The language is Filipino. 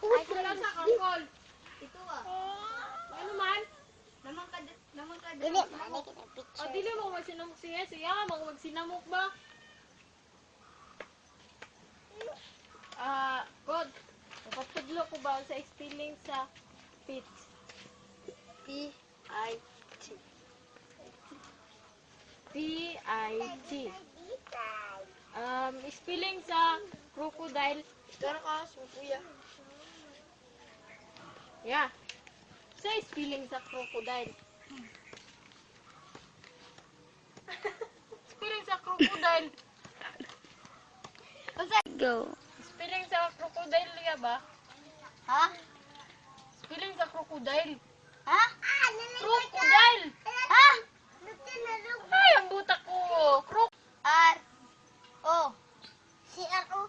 Ay, wala sa kangkol. Ito ah. Ano man? Naman ka Dili, mali kita O, picture. dili mo magsinamok siya. Siya, magsinamok ba? God. Napatudlo ko ba sa spelling sa pitch? P-I-T. P-I-T. Spelling sa crocodile. Tara ka, sukuya. Yeah. Sa spelling sa crocodile. Spelling sa crocodile. Go. Spelling sa crocodile ya ba? Ha? Spelling sa crocodile. Ha? Crocodile! Ha? Ay, ang buta ko. R-O. C-R-O.